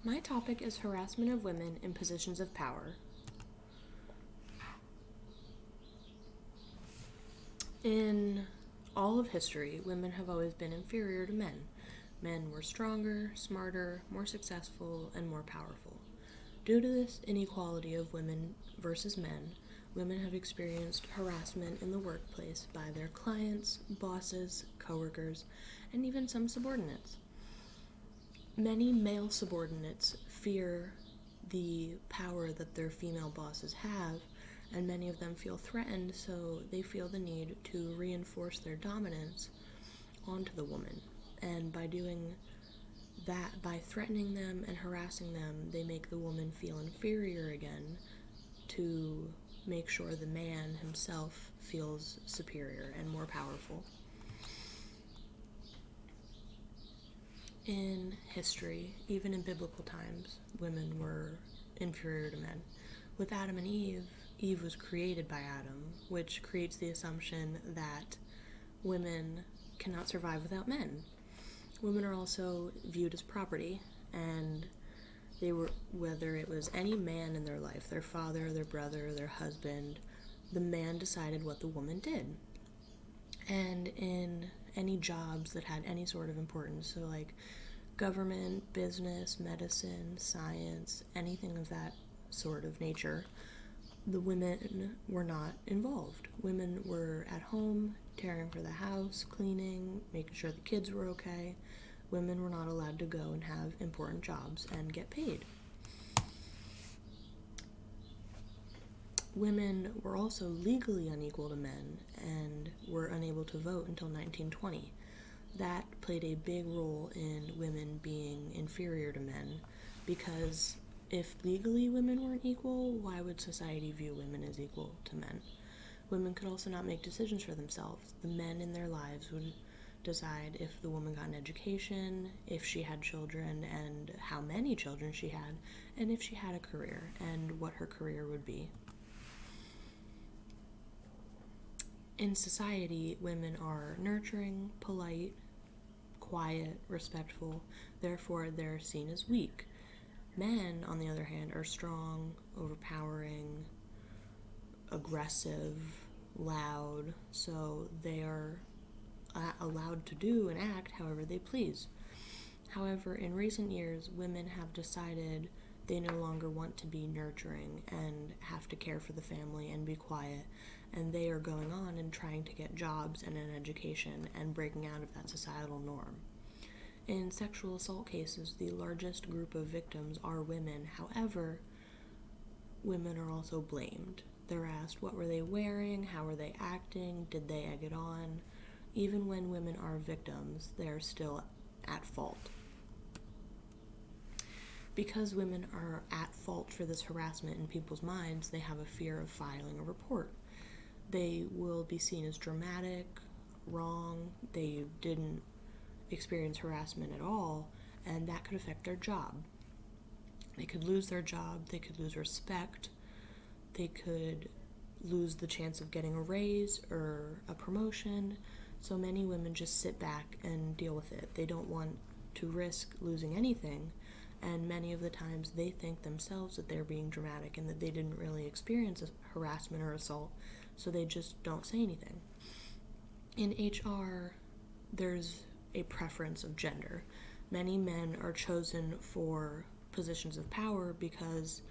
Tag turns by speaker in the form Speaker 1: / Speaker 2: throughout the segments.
Speaker 1: My topic is harassment of women in positions of power. In all of history, women have always been inferior to men. Men were stronger, smarter, more successful, and more powerful. Due to this inequality of women versus men, women have experienced harassment in the workplace by their clients, bosses, coworkers, and even some subordinates. Many male subordinates fear the power that their female bosses have, and many of them feel threatened, so they feel the need to reinforce their dominance onto the woman. And by doing that, by threatening them and harassing them, they make the woman feel inferior again to make sure the man himself feels superior and more powerful. In history, even in biblical times, women were inferior to men. With Adam and Eve, Eve was created by Adam, which creates the assumption that women cannot survive without men. Women are also viewed as property, and they were, whether it was any man in their life, their father, their brother, their husband, the man decided what the woman did. And in any jobs that had any sort of importance, so like government, business, medicine, science, anything of that sort of nature, the women were not involved. Women were at home, caring for the house, cleaning, making sure the kids were okay. Women were not allowed to go and have important jobs and get paid. Women were also legally unequal to men and were unable to vote until 1920. That played a big role in women being inferior to men, because if legally women weren't equal, why would society view women as equal to men? Women could also not make decisions for themselves. The men in their lives would decide if the woman got an education, if she had children, and how many children she had, and if she had a career, and what her career would be. In society, women are nurturing, polite, quiet, respectful, therefore they're seen as weak. Men, on the other hand, are strong, overpowering, aggressive, loud, so they are allowed to do and act however they please. However, in recent years, women have decided they no longer want to be nurturing and have to care for the family and be quiet, and they are going on and trying to get jobs and an education and breaking out of that societal norm. In sexual assault cases, the largest group of victims are women. However, women are also blamed. They're asked, what were they wearing? How were they acting? Did they egg it on? Even when women are victims, they're still at fault. Because women are at fault for this harassment in people's minds, they have a fear of filing a report. They will be seen as dramatic, wrong, they didn't experience harassment at all, and that could affect their job. They could lose their job, they could lose respect, they could lose the chance of getting a raise or a promotion. So many women just sit back and deal with it. They don't want to risk losing anything, and many of the times they think themselves that they're being dramatic and that they didn't really experience a harassment or assault, so they just don't say anything. In HR, there's a preference of gender. Many men are chosen for positions of power because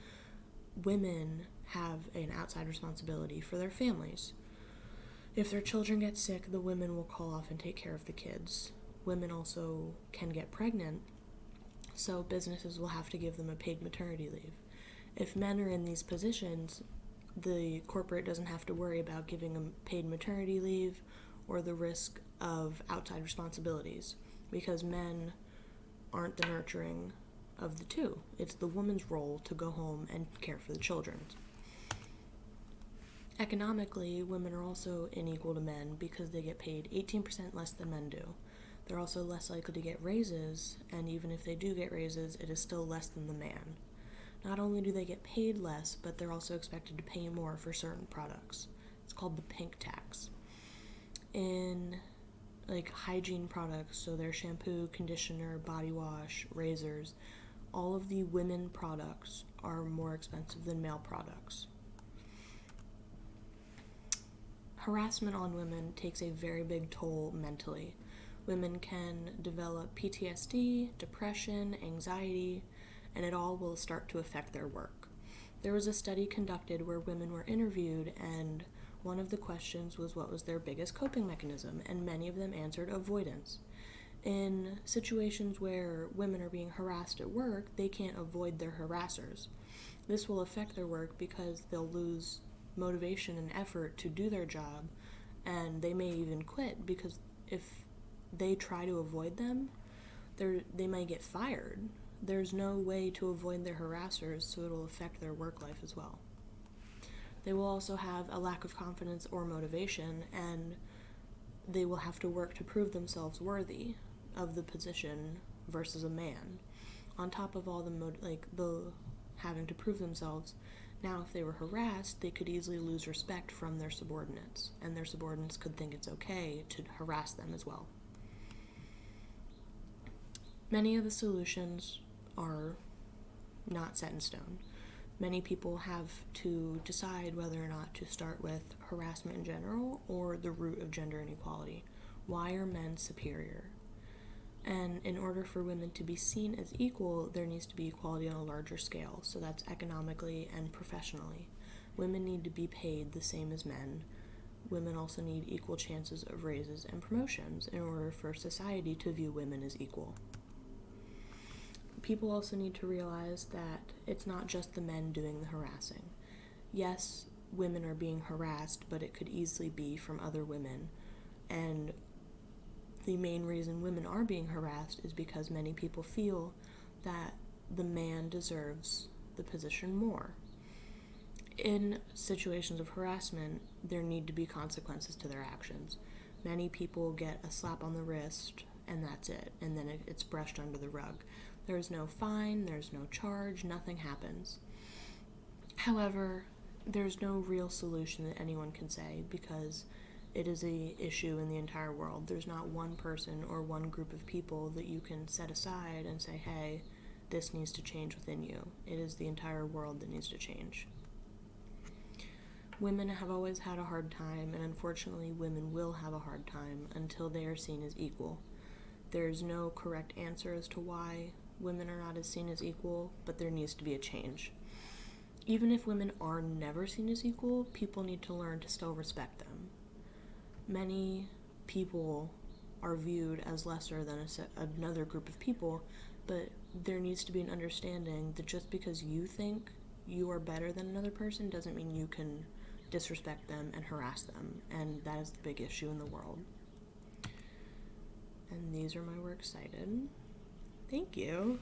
Speaker 1: women have an outside responsibility for their families. If their children get sick, the women will call off and take care of the kids. Women also can get pregnant, so businesses will have to give them a paid maternity leave. If men are in these positions, the corporate doesn't have to worry about giving them paid maternity leave or the risk of outside responsibilities, because men aren't the nurturing of the two. It's the woman's role to go home and care for the children. Economically, women are also unequal to men because they get paid 18% less than men do. They're also less likely to get raises, and even if they do get raises, it is still less than the man. Not only do they get paid less, but they're also expected to pay more for certain products. It's called the pink tax. In hygiene products, so their shampoo, conditioner, body wash, razors, all of the women products are more expensive than male products. Harassment on women takes a very big toll mentally. Women can develop PTSD, depression, anxiety, and it all will start to affect their work. There was a study conducted where women were interviewed, and one of the questions was what was their biggest coping mechanism, and many of them answered avoidance. In situations where women are being harassed at work, they can't avoid their harassers. This will affect their work because they'll lose motivation and effort to do their job, and they may even quit because if they try to avoid them, they might get fired. There's no way to avoid their harassers, so it'll affect their work life as well. They will also have a lack of confidence or motivation, and they will have to work to prove themselves worthy of the position versus a man. On top of all the having to prove themselves, now if they were harassed, they could easily lose respect from their subordinates, and their subordinates could think it's okay to harass them as well. Many of the solutions are not set in stone. Many people have to decide whether or not to start with harassment in general or the root of gender inequality. Why are men superior? And in order for women to be seen as equal, there needs to be equality on a larger scale. So that's economically and professionally. Women need to be paid the same as men. Women also need equal chances of raises and promotions in order for society to view women as equal. People also need to realize that it's not just the men doing the harassing. Yes, women are being harassed, but it could easily be from other women. And the main reason women are being harassed is because many people feel that the man deserves the position more. In situations of harassment, there need to be consequences to their actions. Many people get a slap on the wrist, and that's it, and then it's brushed under the rug. There's no fine, there's no charge, nothing happens. However, there's no real solution that anyone can say because it is an issue in the entire world. There's not one person or one group of people that you can set aside and say, hey, this needs to change within you. It is the entire world that needs to change. Women have always had a hard time, and unfortunately women will have a hard time until they are seen as equal. There's no correct answer as to why women are not as seen as equal, but there needs to be a change. Even if women are never seen as equal, people need to learn to still respect them. Many people are viewed as lesser than another group of people, but there needs to be an understanding that just because you think you are better than another person doesn't mean you can disrespect them and harass them, and that is the big issue in the world. And these are my works cited. Thank you.